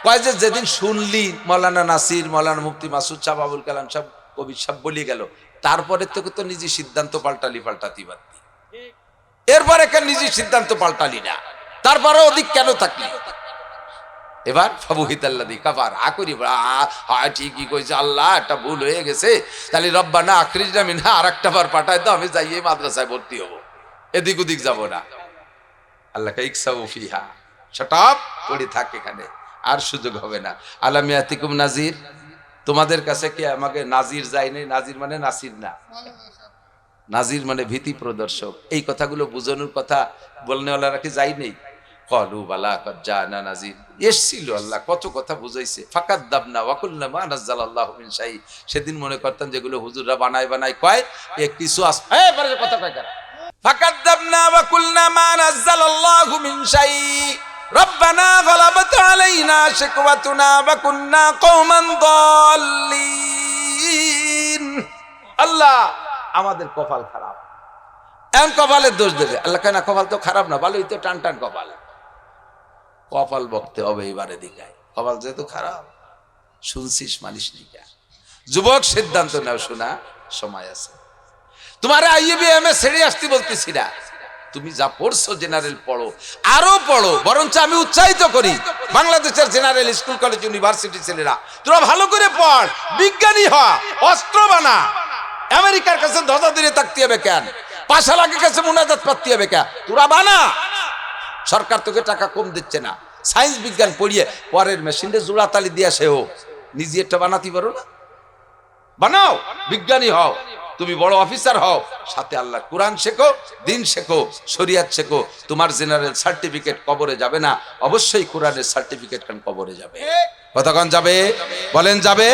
কয় যে যেদিন শুনলি মৌলানা নাসির, মৌলানা মুফতি মাসুদ সাহেব, আবুল কালাম সাহেব, কবির সাহেব বলি গেল, তারপরে তোকে তো নিজে সিদ্ধান্ত পাল্টাতি বাদ দি। এরপরে কেন নিজে সিদ্ধান্ত পাল্টালি না? তারপরে অধিক কেন থাকলি? এবার ফাবুহিতাল্লাযী কাফার আকরি হ্যাঁ ঠিকই কইছে, আল্লাহ একটা ভুল হয়ে গেছে, তাহলে রব্বানা আখরিজনা মিনহা আরেকটা বার পাঠায় দাও, আমি যাই এই মাদ্রাসায় ভর্তি হব, এদিক ওদিক যাব না। আল্লাহ কা ইকসাউ ফিহা, শাট আপ, পড়ে থাক এখানে, আর সুযোগ হবে না। আলাম ইয়াতিকুম নাজির, তোমাদের কাছে কি আমাকে নাজির যায় নাই? নাজির মানে নাসির না, নাজির মানে ভীতি প্রদর্শক। এই কথাগুলো বুঝানোর কথা বলনেওয়ালারা কি যাই নেই? কলু বালা জানা নাজির, এসছিল, আল্লাহ কত কথা বুঝাইছে। ফাকাদ্দাবনা ওয়া কুলনা মা নাযালাল্লাহু মিন শাই, সেদিন মনে করতাম যেগুলো হুজুররা বানায় বানায় কয় এ কিছু আস, এই পরে কথা কয় কারা? ফাকাদ্দাবনা ওয়া কুলনা মা নাযালাল্লাহু মিন শাই রব্বানা গলাবাত আলাইনা শিকওয়াতুনা ওয়া কুননা কওমান দাল্লিন। আল্লাহ আমাদের কপাল খারাপ, এমন কপালের দোষ দেবে আল্লাহ। কেন? কপাল তো খারাপ না, ভালোই তো, টান টান কপাল। কপাল বকতে হবে এবারে দিকায়, কপাল যেহেতু খারাপ। শুনছিস মানিস নিকা, যুবক সিদ্ধান্ত নাও, শোনা সময় আছে। তোমার আইএবিএম এ ছেড়ে আসতে বলতেছি না, তুমি যা পড়ছো জেনারেল পড়ো, আরো পড়ো। বরঞ্চ আমি উৎসাহিত করি বাংলাদেশের জেনারেল স্কুল কলেজ ইউনিভার্সিটি ছেলেরা, তোরা ভালো করে পড়, বিজ্ঞানী হ, অস্ত্র বানা। আমেরিকার কাছে ধ্বজা দিয়ে থাকতে হবে কেন? পাশালাকের কাছে মুনাজাত পাততে হবে কেন? তোরা বানা, সরকার তোকে টাকা কম দিচ্ছে না। সায়েন্স বিজ্ঞান পড়িয়ে পরের মেশিনে জোড়া তালি দিয়ে সেও নিজে একটা বানাতে পারো না? বানাও, বিজ্ঞানী হও, তুমি বড় অফিসার হও, সাথে আল্লাহ কোরআন শেখো, দিন শেখো, শরিয়াত শেখো। তোমার জেনারেল সার্টিফিকেট কবরে যাবে না, অবশ্যই কোরআনের সার্টিফিকেট কান কবরে যাবে। কতক্ষণ যাবে? বলেন যাবে।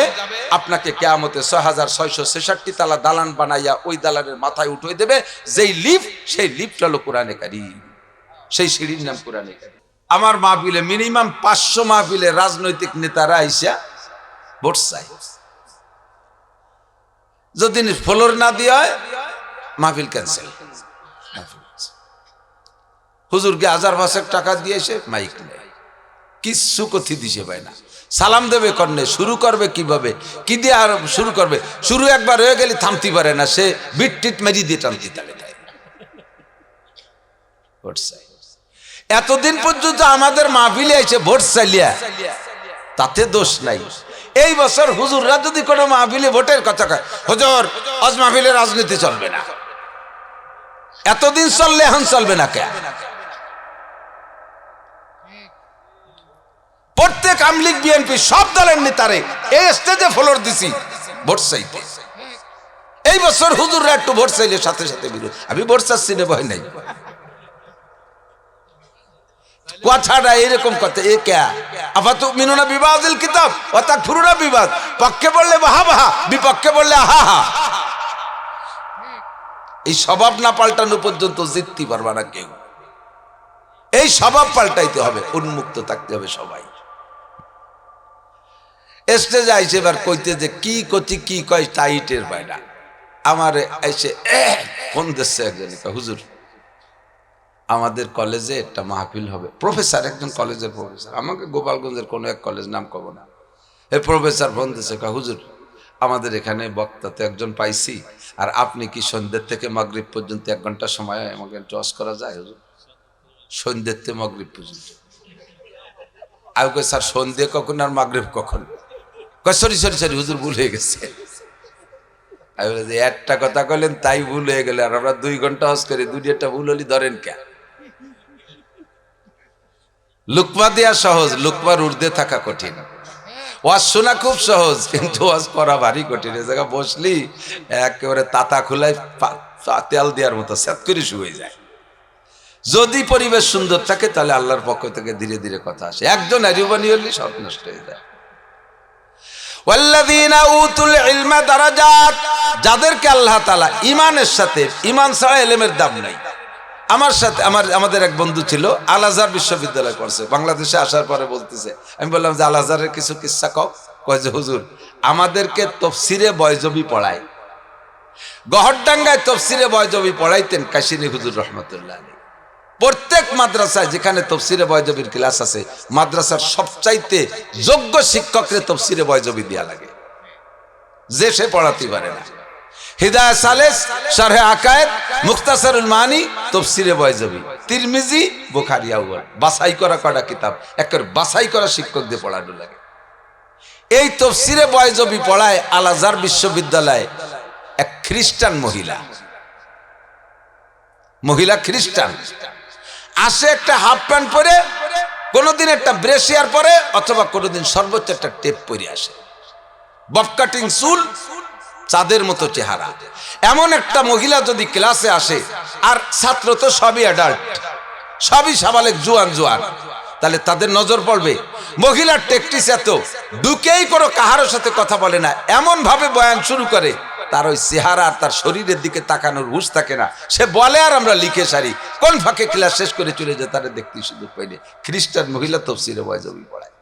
আপনাকে কিয়ামতে 6666 তালা দালান বানাইয়া ওই দালানের মাথায় উঠিয়ে দেবে। যেই লিফট, সেই লিফট হলো কোরআনে কারীম, সেই সিঁড়ির নাম কোরআনে কারীম। আমার মাহফিলে মিনিমাম 500 মাহফিলে রাজনৈতিক নেতারা আইসা ভোট চাই। যদি ফলোর না দিয়ে হয় মাহফিল ক্যান্সেল। হুজুরকে 1000 টাকা দিয়েছে, মাইক নেই, কিচ্ছু কথি দিছে পায় না। সালাম দেবে কর্নে, শুরু করবে কিভাবে, কি দিয়ে আর শুরু করবে? শুরু একবার হয়ে গেলে থামতে পারে না, সে বিট টিট মেরি দিয়ে টানতে থাকে। এতদিন পর্যন্ত আমাদের মাহফিলে এসে ভোট চাইলিয়া, তাতে দোষ নাই। এই বছর হুজুররা যদি কোনো মাহফিলে ভোটের কথা কয়, হুজুর আজ মাহফিলে রাজনীতি চলবে না, এতদিন চললে এখন চলবে না কেন? প্রত্যেক আমলিগ বিএনপি সব দলের নেতারে এই স্টেজে ফলোর দিছি ভোট চাইতে। এই বছর হুজুররা একটু ভোট চাইলে সাথে সাথে বিরোধ। আমি ভোট চাচ্ছি না, ভয় নাই। কথাটা এরকম কথা, এ কে আফাতুমিনুনা বিবাদিল কিতাব ওয়া তাকফুরুনা বিবাদ। পক্ষে বললে বাহা বাহা, বিপক্ষে বললে আহা হা। এই স্বভাব না পাল্টানো পর্যন্ত জিততে পারবা না কেউ। এই স্বভাব পাল্টাইতে হবে, উন্মুক্ত থাকতে হবে সবাই। স্টেজে আইসে এবার কইতে যে কি কচি কি কয় টাইটের বাইরা। আমার এসে ফোন দিচ্ছে একজন, হুজুর আমাদের কলেজে একটা মাহফিল হবে। প্রফেসর, একজন কলেজের প্রফেসর, আমাকে গোপালগঞ্জের কোনো এক কলেজ, নাম কব না। এই প্রফেসর ফোন দিচ্ছে, হুজুর আমাদের এখানে বক্তাতে একজন পাইছি, আর আপনি কি সন্ধ্যের থেকে মাগরিব পর্যন্ত 1 ঘন্টা সময় আমাকে জজ করা যায় হুজুর? সন্ধ্যের থেকে মাগরিব পর্যন্ত। আমি কই স্যার সন্ধ্যে কখন আর মাগরিব কখন? সরি সরি সরি হুজুর, ভুল হয়ে গেছে। আমি বলি যে একটা কথা কইলেন তাই ভুল হয়ে গেলে, আর আমরা 2 ঘন্টা হজ করি, 2টা ভুল হলি ধরেন কেন? লুকমা দেয়া সহজ, লুকমার ঊর্ধ্বে থাকা কঠিন। ওয়াজ শোনা খুব সহজ, কিন্তু ওয়াজ করা ভারী কঠিন। এই জায়গা বসলি একেবারে তাতা খুলাই তেল দেওয়ার মতো স্যাত করে শুয়ে যায়। যদি পরিবেশ সুন্দর থাকে তাহলে আল্লাহর পক্ষ থেকে ধীরে ধীরে কথা আসে। একজন আরিবানি হলে সব নষ্ট হয়ে যায়। ওয়াল্লাযীনা উতুল ইলমা দারাজাত, যাদেরকে আল্লাহ তাআলা ঈমানের সাথে, ঈমান ছাড়া ইলমের দাম নাই। আমার সাথে আমাদের এক বন্ধু ছিল, আল আজহার বিশ্ববিদ্যালয় পড়ছে, বাংলাদেশে আসার পরে বলতেছে, আমি বললাম যে আল আজহারের কিছু কিস্সা কও। কয় যে হুজুর আমাদেরকে তফসিরে বয়জবি পড়ায়, গহরডাঙ্গায় তফসিরে বয়জবি পড়াইতেন কাশিনী হুজুর রহমতুল্লাহ আলাইহি। প্রত্যেক মাদ্রাসায় যেখানে তফসিরে বয়জবির ক্লাস আছে, মাদ্রাসার সবচাইতে যোগ্য শিক্ষকরে তফসিরে বয়জবি দেয়া লাগে, যে সে পড়াতে পারে না। হিদায়াত সালেস, শারহে আকায়েদ, মুখতাসারুল মানি, তাফসীরে বায়জবী, তিরমিজি, বুখারী আউয়াল, বাছাই করা কটা কিতাব, একের বাছাই করা শিক্ষক দিয়ে পড়ানো লাগে। এই তাফসীরে বায়জবী পড়ায় আল আজহার বিশ্ববিদ্যালয়ে এক খ্রিস্টান মহিলা খ্রিস্টান আসে, একটা হাফ প্যান্ট পরে, কোনোদিন একটা ব্রেসিয়ার পরে, অথবা কোনোদিন সর্বোচ্চ একটা টেপ পরে আসে, বব কাটিং চুল, চাঁদের মতো চেহারা। এমন একটা মহিলা যদি ক্লাসে আসে, আর ছাত্র তো সবই অ্যাডাল্ট, সবই সাবালেক, জোয়ান, তাহলে তাদের নজর পড়বে। মহিলার টেকটিস এত, ঢুকেই কোনো কাহারোর সাথে কথা বলে না, এমন ভাবে বয়ান শুরু করে, তার ওই চেহারা আর তার শরীরের দিকে তাকানোর হুঁশ থাকে না। সে বলে আর আমরা লিখে সারি, কোন ফাঁকে ক্লাস শেষ করে চলে যায়, তারা দেখতে সুযোগ পাইনি। খ্রিস্টান মহিলা তাফসীরে বায়জবী পড়ায়।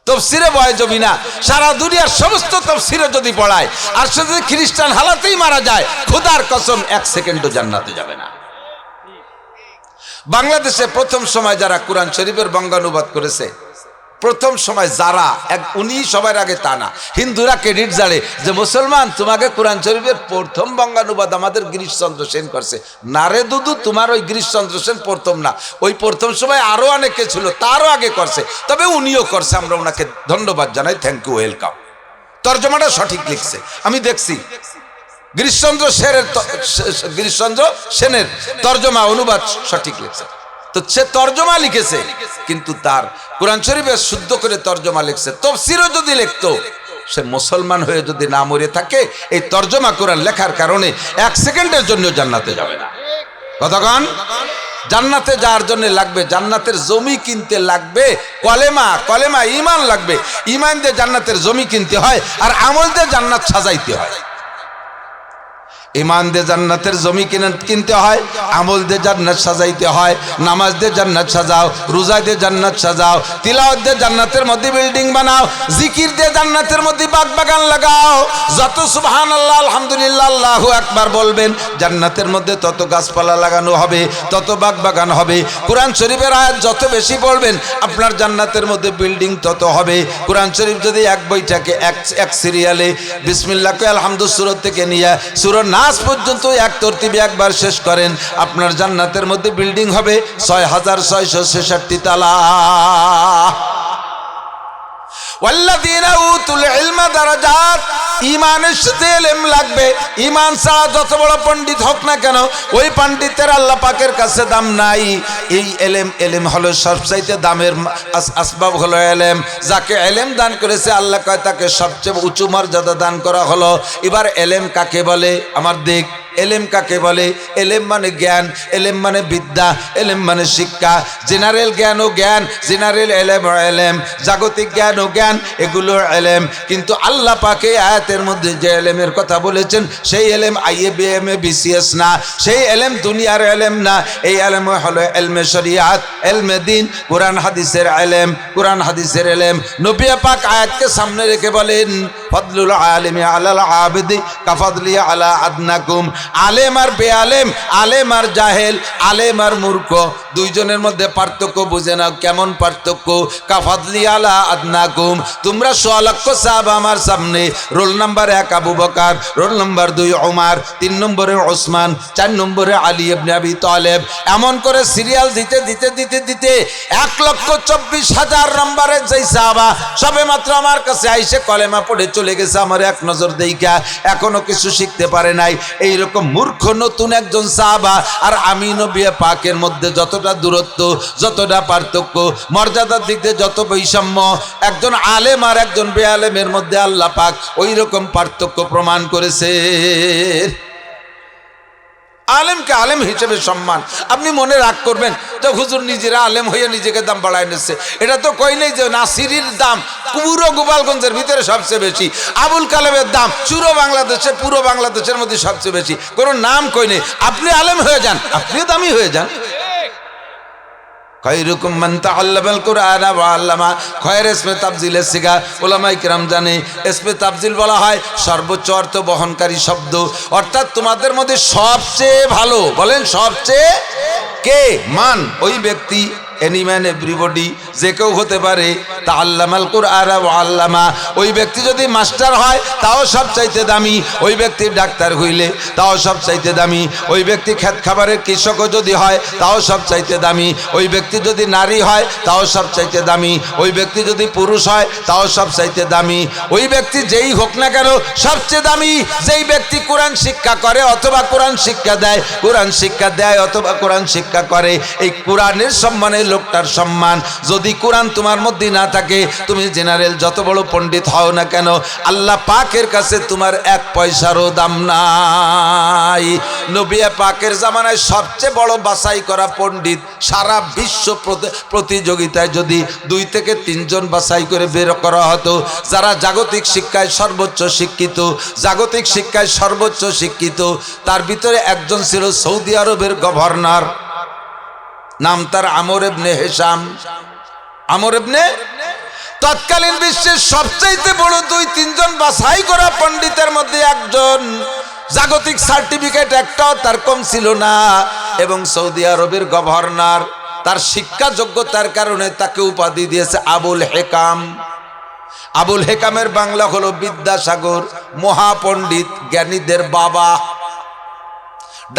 তাফসীরে বায়জবী না, সারা দুনিয়ার সমস্ত তাফসীরে যদি পড়ায়, আর সে যদি খ্রিস্টান হালাতেই মারা যায়, খোদার কসম 1 সেকেন্ডও জান্নাতে যাবে না। বাংলাদেশে প্রথম সময় যারা কোরআন শরীফের বঙ্গানুবাদ করেছে, প্রথম সময় যারা, উনি সবার আগে তা না, হিন্দুরা ক্রেডিট জানে যে মুসলমান তোমাকে কোরআন শরীফের প্রথম বঙ্গানুবাদ আমাদের গিরিশচন্দ্র সেন করছে। না রে দুদু, তোমার ওই গিরিশচন্দ্র সেন প্রথম না, ওই প্রথম সময় আরো অনেকে ছিল, তারও আগে করছে, তবে উনিও করছে, আমরা ওনাকে ধন্যবাদ জানাই, থ্যাংক ইউ, ওয়েলকাম। তর্জমাটা সঠিক লিখছে, আমি দেখছি গিরিশচন্দ্র সেনের তর্জমা অনুবাদ সঠিক লিখছে। তো সে তর্জমা লিখেছে, কিন্তু তার কোরআন শরীফের শুদ্ধ করে তর্জমা লিখছে। তাফসীরও যদি লিখতো, সে মুসলমান হয়ে যদি না মরে থাকে, এই তর্জমা কোরআন লেখার কারণে 1 সেকেন্ডের জন্য জান্নাতে যাবে না। কতক্ষণ? জান্নাতে যাওয়ার জন্য লাগবে, জান্নাতের জমি কিনতে লাগবে কলেমা, ঈমান লাগবে। ঈমান দিয়ে জান্নাতের জমি কিনতে হয়, আর আমল দিয়ে জান্নাত সাজাইতে হয়। ঈমান দিয়ে জান্নাতের জমি কিনতে হয়, আমল দিয়ে জান্নাত সাজাইতে হয়। নামাজ দিয়ে জান্নাত সাজাও, রোজা দিয়ে জান্নাত সাজাও, তিলাওয়াত দিয়ে জান্নাতের মধ্যে বিল্ডিং বানাও, জিকির দিয়ে জান্নাতের মধ্যে বাগান লাগাও। যত সুবহানাল্লাহ, আলহামদুলিল্লাহ, আল্লাহু আকবার বলবেন, জান্নাতের মধ্যে তত গাছপালা লাগানো হবে, তত বাগান হবে। কোরআন শরীফের আয়াত যত বেশি পড়বেন, আপনার জান্নাতের মধ্যে বিল্ডিং তত হবে। কোরআন শরীফ যদি এক বইটাকে এক সিরিয়ালে বিসমিল্লাহ কয়ে আলহামদু সূরা থেকে নিয়ে সূরা নাস পর্যন্ত এক তরতিবে একবার শেষ করেন, আপনার জান্নাতের মধ্যে বিল্ডিং হবে 6666 তালা। ওয়াল্লাযীনা উতুল ইলমা দারাজাত, ঈমানের সাথে ইলম লাগবে। ঈমান ছাড়া যত বড় পণ্ডিত হোক না কেন, ওই পণ্ডিতের আল্লাহ পাকের কাছে দাম নাই। এই ইলম হলো সবচাইতে দামের আসবাব, হলো ইলম। যাকে ইলম দান করেছে আল্লাহ কয় তাকে সবচেয়ে উঁচু মর্যাদা দান করা হলো। এবার ইলম কাকে বলে? আমার দিক, এলেম কাকে বলে? এলেম মানে জ্ঞান, এলেম মানে বিদ্যা, এলেম মানে শিক্ষা। জেনারেল জ্ঞান ও জ্ঞান, জেনারেল এলেম ও এলেম, জাগতিক জ্ঞান ও জ্ঞান, এগুলো এলেম। কিন্তু আল্লাহ পাকে আয়াতের মধ্যে যে এলেমের কথা বলেছেন, সেই এলেম আইএ বিএমএ বিসিএস না, সেই এলেম দুনিয়ার এলেম না। এই এলেম হলো এলমে শরিয়াত, এলমে দিন, কোরআন হাদিসের এলেম, কোরআন হাদিসের এলেম। নবী পাক আয়াতকে সামনে রেখে বলেন, ফদলুল আলিমি আলাল আবিদি কাফাদলি আলা আদনাকুম। আলেম আর বেআলেম, আলেম আর জাহেল, আলেম আর মূর্খ, দুইজনের মধ্যে পার্থক্য বুঝে নাও। কেমন পার্থক্য? কাফাদলি আলা আদনাকুম, তোমরা 100 লক্ষ সাহাবা আমার সামনে, roll number 1 Abu Bakr, roll number 2 Omar, 3 নম্বরে ওসমান, 4 নম্বরে আলী ইবনে আবি তালেব। এমন করে সিরিয়াল দিতে 1,24,000 নম্বরের যেই সাহাবা সবে মাত্র আমার কাছে আইসে কলেমা পড়ে চলে গেছে, আমার এক নজর দেইখা এখনো কিছু শিখতে পারে নাই। এইরকম মূর্খ নতুন একজন সাহাবা আর আমি নবী পাকের মধ্যে যতটা দূরত্ব, যতটা পার্থক্য, মর্যাদার দিক দিয়ে যত বৈষম্য, একজন আলেম আর একজন বেআলেমের মধ্যে আল্লাহ পাক ওই রকম পার্থক্য প্রমাণ করেছে। আলেমকে আলেম হিসেবে সম্মান। আপনি মনে রাগ করবেন যে হুজুর নিজেরা আলেম হয়ে নিজেকে দাম বাড়ায় নিচ্ছে, এটা তো কই নেই যে নাসিরির দাম পুরো গোপালগঞ্জের ভিতরে সবচেয়ে বেশি, আবুল কালামের দাম পুরো বাংলাদেশের মধ্যে সবচেয়ে বেশি, কোনো নাম কই নেই। আপনি আলেম হয়ে যান, আপনিও দামি হয়ে যান। খায়রুকুম মান তাআল্লামাল কুরআনা ওয়া আল্লামা, খয়ের ইসমে তাফজিলের সিগা উলামায়ে কিরাম জানে। ইসমে তাফজিল বলা হয় সর্বোচ্চ অর্থ বহনকারী শব্দ, অর্থাৎ তোমাদের মধ্যে সবচেয়ে ভালো, বলেন সবচেয়ে কে? মান, ওই ব্যক্তি, এনি ম্যান এভরিবডি, যে কেউ হতে পারে। তাআল্লামাল কুরআন ওয়া আল্লামা, ওই ব্যক্তি যদি মাস্টার হয় তাও সব চাইতে দামি, ওই ব্যক্তি ডাক্তার হইলে তাও সব চাইতে দামি, ওই ব্যক্তি খেত খাবারের কৃষকও যদি হয় তাও সব চাইতে দামি, ওই ব্যক্তি যদি নারী হয় তাও সব চাইতে দামি, ওই ব্যক্তি যদি পুরুষ হয় তাও সব চাইতে দামি, ওই ব্যক্তি যেই হোক না কেন সবচেয়ে দামি যেই ব্যক্তি কোরআন শিক্ষা করে অথবা কোরআন শিক্ষা দেয়, কোরআন শিক্ষা দেয় অথবা কোরআন শিক্ষা করে। এই কোরআনের সম্মানে লোকটার সম্মান। যদি কোরআন তোমার মধ্যে না থাকে, তুমি জেনারেল যত বড় পণ্ডিত হও না কেন, আল্লাহ পাকের কাছে তোমার এক পয়সারও দাম নাই। নবী পাকের জামানায় সবচেয়ে বড় বাছাই করা পণ্ডিত, সারা বিশ্ব প্রতিযোগিতায় যদি 2 থেকে 3 জন বাছাই করে বের করা হতো, যারা জাগতিক শিক্ষায় সর্বোচ্চ শিক্ষিত, জাগতিক শিক্ষায় সর্বোচ্চ শিক্ষিত, তার ভিতরে একজন ছিল সৌদি আরবের গভর্নর, নাম তার আমর ইবনে হিশাম। আমর ইবনে, তৎকালীন বিশ্বের সবচাইতে বড় 2-3 জন বাছাই করা পণ্ডিতের মধ্যে একজন। জাগতিক সার্টিফিকেট একটাও তার কম ছিল না, এবং সৌদি আরবের গভর্নর। তার শিক্ষা যোগ্যতার কারণে তাকে উপাধি দিয়েছে আবুল হেকাম। আবুল হেকামের বাংলা হলো বিদ্যাসাগর, মহাপণ্ডিত, জ্ঞানীদের বাবা।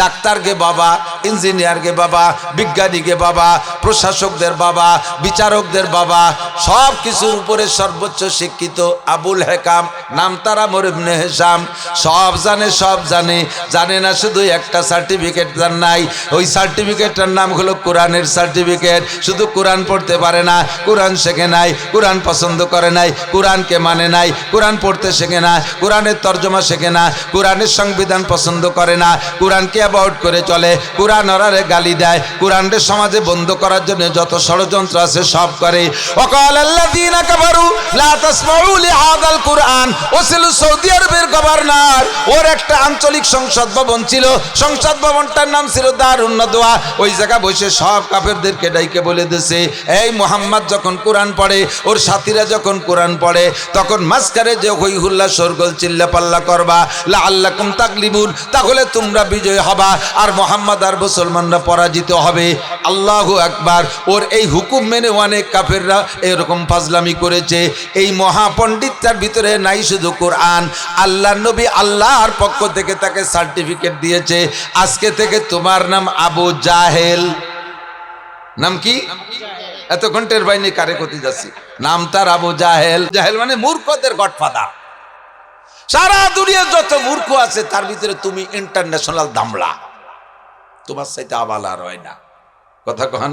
ডাক্তারকে বাবা, ইঞ্জিনিয়ারকে বাবা, বিজ্ঞানীকে বাবা, প্রশাসকদের বাবা, বিচারকদের বাবা, সব কিছুর উপরে সর্বোচ্চ শিক্ষিত আবুল হেকাম। নাম তার আমর ইবনে হিশাম। সব জানে, সব জানে, জানে না শুধু একটা সার্টিফিকেট তার নাই, ওই সার্টিফিকেটটার নাম হলো কোরআনের সার্টিফিকেট। শুধু কোরআন পড়তে পারে না, কোরআন শেখে নাই, কোরআন পছন্দ করে নাই, কোরআনকে মানে নাই, কোরআন পড়তে শেখে না, কোরআনের তর্জমা শেখে না, কোরআনের সংবিধান পছন্দ করে না, কোরআনকে অ্যাবাউট করে চলে, কোরআন ওরারে গালি দেয়, কোরআনকে সমাজে বন্ধ করার জন্য যত ষড়যন্ত্র আছে সব করে। ওয়াকাল আল্লাযীনা কাফারু লা তাসমাউ লিহাযাল কুরআন। ও ছিল সৌদি আরবের গভর্নর, ওর একটা আঞ্চলিক সংসদ ভবন ছিল, সংসদ ভবনটার নাম ছিল দারুন নাদওয়া। ওই জায়গা বসে সব কাফেরদেরকে ডাইকে বলে দিয়েছে, এই মুহাম্মদ যখন কোরআন পড়ে, ওর সাথীরা যখন কোরআন পড়ে, তখন মাঝখানে যে হই হুল্লা শোরগোল চিল্লা পাল্লা করবা, লাআল্লাকুম তাগলিবুন, তাহলে তোমরা বিজয় হবা, আর মুহাম্মদ আর মুসলমানরা পরাজিত হবে। আল্লাহু আকবার। ওর এই হুকুম মেনে অনেক কাফেররা এরকম ফাজলামি করেছে। এই মহাপণ্ডিতটার ভিতরে নাই শুধু কোরআন, আল্লাহর নবী আল্লাহর পক্ষ থেকে তাকে সার্টিফিকেট দিয়েছে, আজকে থেকে তোমার নাম আবু জাহেল। নাম কি? এত ঘন্টের বাইনে কারে কতি যাচ্ছি, নাম তার আবু জাহেল। জাহেল মানে মূর্খদের গডফাদার। সারা দুনিয়ার যত মূর্খ আছে তার ভিতরে তুমি ইন্টারন্যাশনাল দামলা, তোমার সাথে আবাল আর হয় না। কথা কন।